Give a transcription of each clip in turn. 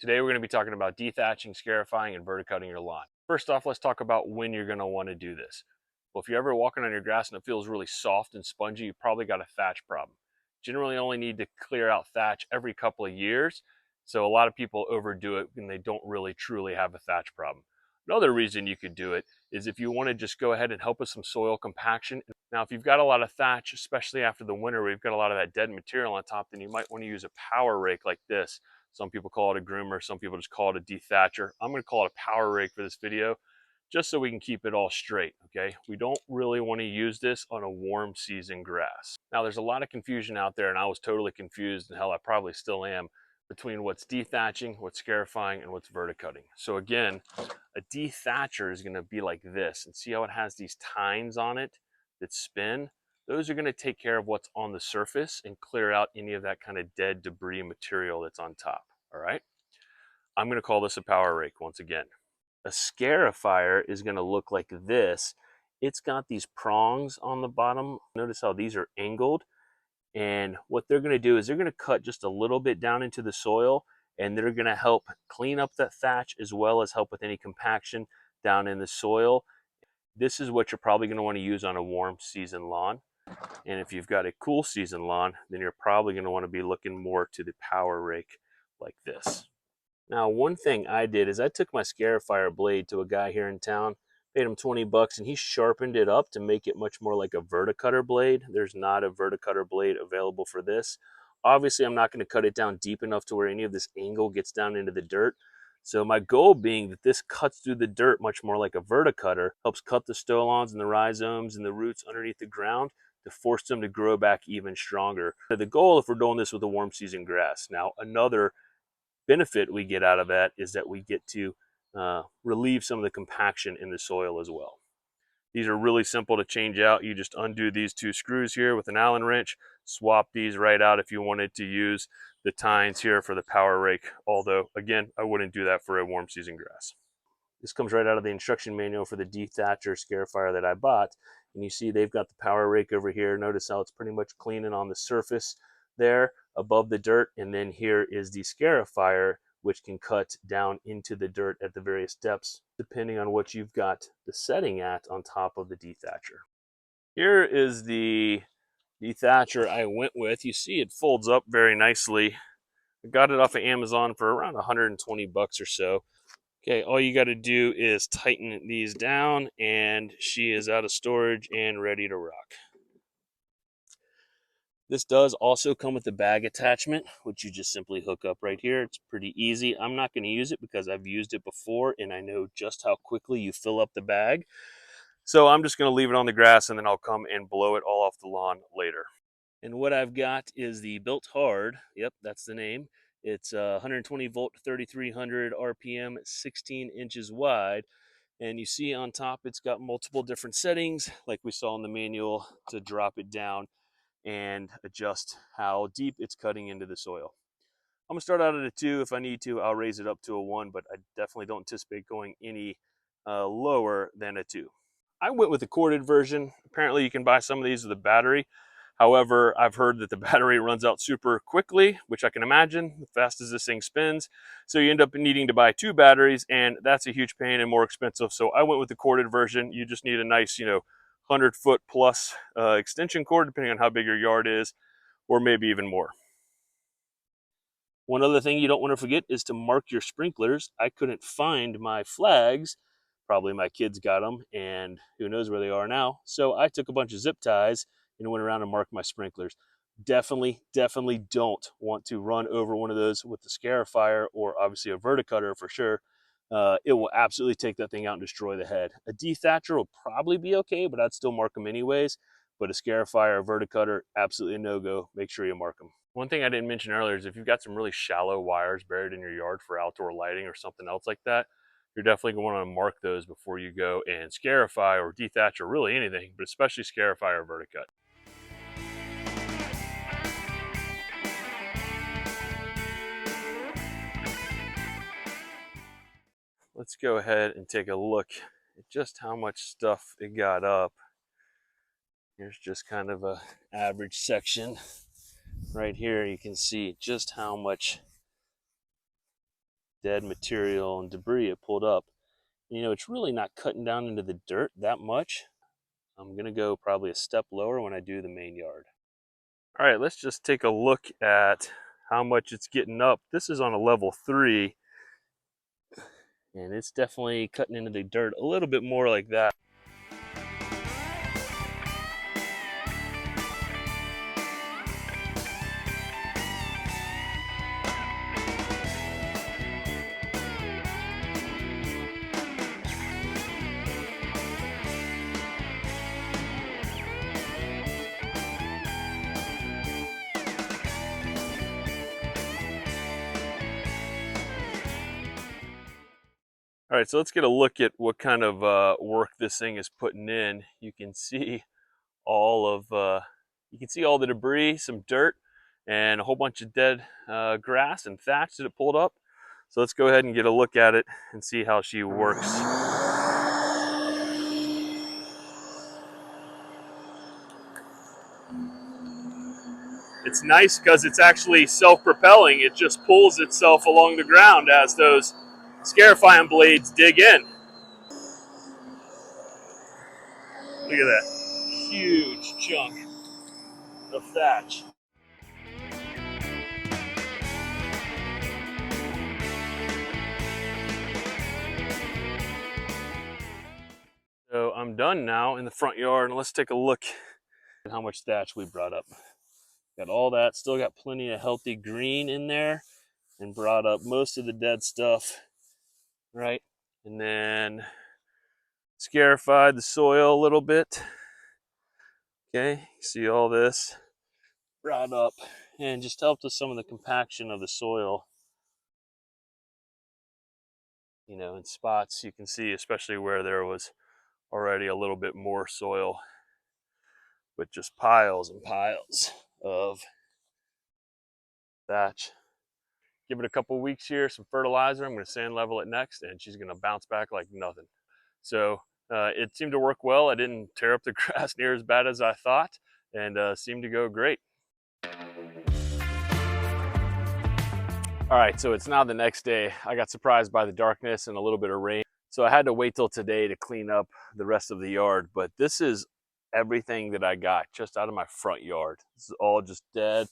Today we're going to be talking about dethatching, scarifying, and verticutting your lawn. First off, let's talk about when you're going to want to do this. Well, if you're ever walking on your grass and it feels really soft and spongy, you probably got a thatch problem. Generally only need to clear out thatch every couple of years, so a lot of people overdo it and they don't really truly have a thatch problem. Another reason you could do it is if you want to just go ahead and help with some soil compaction. Now, if you've got a lot of thatch, especially after the winter where you've got a lot of that dead material on top, then you might want to use a power rake like this. Some people call it a groomer, some people just call it a dethatcher. I'm going to call it a power rake for this video, just so we can keep it all straight, okay? We don't really want to use this on a warm season grass. Now, there's a lot of confusion out there, and I was totally confused, and hell, I probably still am, between what's dethatching, what's scarifying, and what's verticutting. So again, a dethatcher is going to be like this, and see how it has these tines on it that spin? Those are going to take care of what's on the surface and clear out any of that kind of dead debris material that's on top, all right? I'm going to call this a power rake once again. A scarifier is going to look like this. It's got these prongs on the bottom. Notice how these are angled. And what they're going to do is they're going to cut just a little bit down into the soil, and they're going to help clean up that thatch as well as help with any compaction down in the soil. This is what you're probably going to want to use on a warm season lawn. And if you've got a cool season lawn, then you're probably going to want to be looking more to the power rake like this. Now, one thing I did is I took my Scarifier blade to a guy here in town, paid him 20 bucks, and he sharpened it up to make it much more like a verticutter blade. There's not a verticutter blade available for this. Obviously, I'm not going to cut it down deep enough to where any of this angle gets down into the dirt. So my goal being that this cuts through the dirt much more like a verticutter, helps cut the stolons and the rhizomes and the roots underneath the ground to force them to grow back even stronger. The goal, if we're doing this with a warm season grass. Now, another benefit we get out of that is that we get to relieve some of the compaction in the soil as well. These are really simple to change out. You just undo these two screws here with an Allen wrench, swap these right out if you wanted to use the tines here for the power rake. Although, again, I wouldn't do that for a warm season grass. This comes right out of the instruction manual for the Dethatcher Scarifier that I bought. And you see they've got the power rake over here. Notice how it's pretty much cleaning on the surface there above the dirt. And then here is the Scarifier, which can cut down into the dirt at the various depths, depending on what you've got the setting at on top of the Dethatcher. Here is the Dethatcher I went with. You see it folds up very nicely. I got it off of Amazon for around 120 bucks or so. Okay, all you got to do is tighten these down, and she is out of storage and ready to rock. This does also come with a bag attachment, which you just simply hook up right here. It's pretty easy. I'm not going to use it because I've used it before, and I know just how quickly you fill up the bag. So I'm just going to leave it on the grass, and then I'll come and blow it all off the lawn later. And what I've got is the Built Hard. Yep, that's the name. It's 120 volt, 3300 RPM, 16 inches wide. And you see on top, it's got multiple different settings, like we saw in the manual, to drop it down and adjust how deep it's cutting into the soil. I'm gonna start out at a 2. If I need to, I'll raise it up to a 1, but I definitely don't anticipate going any lower than a 2. I went with the corded version. Apparently you can buy some of these with a battery. However, I've heard that the battery runs out super quickly, which I can imagine, as fast as this thing spins. So you end up needing to buy 2 batteries, and that's a huge pain and more expensive. So I went with the corded version. You just need a nice, 100-foot plus extension cord, depending on how big your yard is, or maybe even more. One other thing you don't want to forget is to mark your sprinklers. I couldn't find my flags. Probably my kids got them, and who knows where they are now. So I took a bunch of zip ties and went around and marked my sprinklers. Definitely don't want to run over one of those with the Scarifier, or obviously a verticutter for sure. It will absolutely take that thing out and destroy the head. A Dethatcher will probably be okay, but I'd still mark them anyways. But a Scarifier or verticutter, absolutely no-go. Make sure you mark them. One thing I didn't mention earlier is if you've got some really shallow wires buried in your yard for outdoor lighting or something else like that, you're definitely going to want to mark those before you go and Scarify or Dethatch or really anything, but especially Scarify or verticut. Let's go ahead and take a look at just how much stuff it got up. Here's just kind of a average section. Right here you can see just how much dead material and debris it pulled up. You know, it's really not cutting down into the dirt that much. I'm gonna go probably a step lower when I do the main yard. All right, let's just take a look at how much it's getting up. This is on a level 3, and it's definitely cutting into the dirt a little bit more like that. All right, so let's get a look at what kind of work this thing is putting in. You can see all of you can see all the debris, some dirt, and a whole bunch of dead grass and thatch that it pulled up. So let's go ahead and get a look at it and see how she works. It's nice because it's actually self-propelling. It just pulls itself along the ground as those Scarifying blades dig in. Look at that huge chunk of thatch. So I'm done now in the front yard, and let's take a look at how much thatch we brought up. Got all that, still got plenty of healthy green in there, and brought up most of the dead stuff, right? And then scarified the soil a little bit. Okay, see all this brought up and just helped with some of the compaction of the soil. You know, in spots you can see, especially where there was already a little bit more soil, with just piles and piles of thatch. Give it a couple weeks here, some fertilizer. I'm going to sand level it next, and she's going to bounce back like nothing. So it seemed to work well. I didn't tear up the grass near as bad as I thought, and seemed to go great. All right, so it's now the next day. I got surprised by the darkness and a little bit of rain, so I had to wait till today to clean up the rest of the yard. But this is everything that I got just out of my front yard. This is all just dead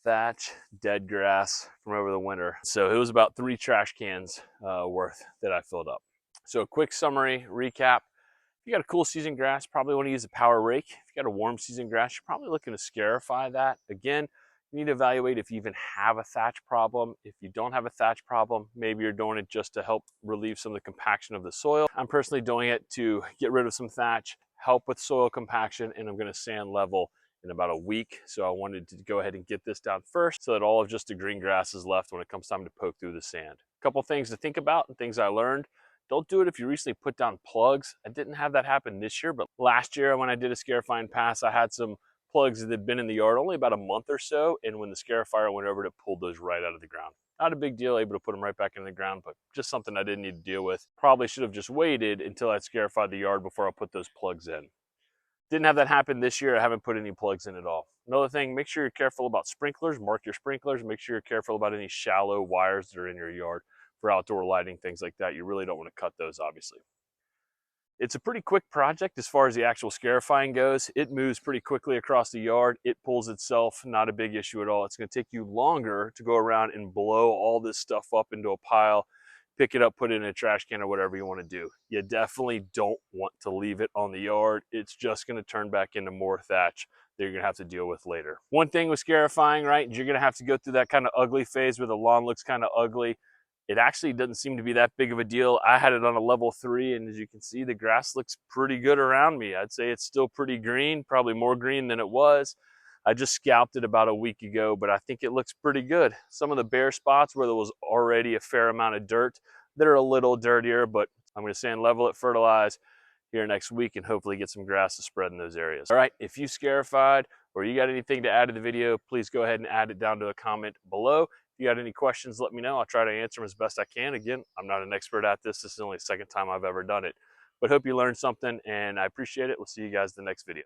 thatch, dead grass from over the winter. So it was about 3 trash cans worth that I filled up. So a quick summary, recap. If you got a cool season grass, probably want to use a power rake. If you got a warm season grass, you're probably looking to scarify that. Again, you need to evaluate if you even have a thatch problem. If you don't have a thatch problem, maybe you're doing it just to help relieve some of the compaction of the soil. I'm personally doing it to get rid of some thatch, help with soil compaction, and I'm going to sand level in about a week. So I wanted to go ahead and get this down first so that all of just the green grass is left when it comes time to poke through the sand. A couple things to think about and things I learned. Don't do it if you recently put down plugs. I didn't have that happen this year, but last year when I did a Scarifying pass, I had some plugs that had been in the yard only about a month or so, and when the Scarifier went over, it pulled those right out of the ground. Not a big deal, able to put them right back in the ground, but just something I didn't need to deal with. Probably should have just waited until I'd scarified the yard before I put those plugs in. Didn't have that happen this year. I haven't put any plugs in at all. Another thing, make sure you're careful about sprinklers. Mark your sprinklers. Make sure you're careful about any shallow wires that are in your yard for outdoor lighting, things like that. You really don't want to cut those, obviously. It's a pretty quick project as far as the actual scarifying goes. It moves pretty quickly across the yard. It pulls itself, not a big issue at all. It's going to take you longer to go around and blow all this stuff up into a pile, pick it up, put it in a trash can or whatever you want to do. You definitely don't want to leave it on the yard. It's just going to turn back into more thatch that you're going to have to deal with later. One thing with scarifying, right, is you're going to have to go through that kind of ugly phase where the lawn looks kind of ugly. It actually doesn't seem to be that big of a deal. I had it on a level 3, and as you can see, the grass looks pretty good around me. I'd say it's still pretty green, probably more green than it was. I just scalped it about a week ago, but I think it looks pretty good. Some of the bare spots where there was already a fair amount of dirt, they're a little dirtier, but I'm going to sand level it, fertilize here next week, and hopefully get some grass to spread in those areas. All right, if you scarified or you got anything to add to the video, please go ahead and add it down to a comment below. If you got any questions, let me know. I'll try to answer them as best I can. Again, I'm not an expert at this. This is only the second time I've ever done it, but hope you learned something, and I appreciate it. We'll see you guys in the next video.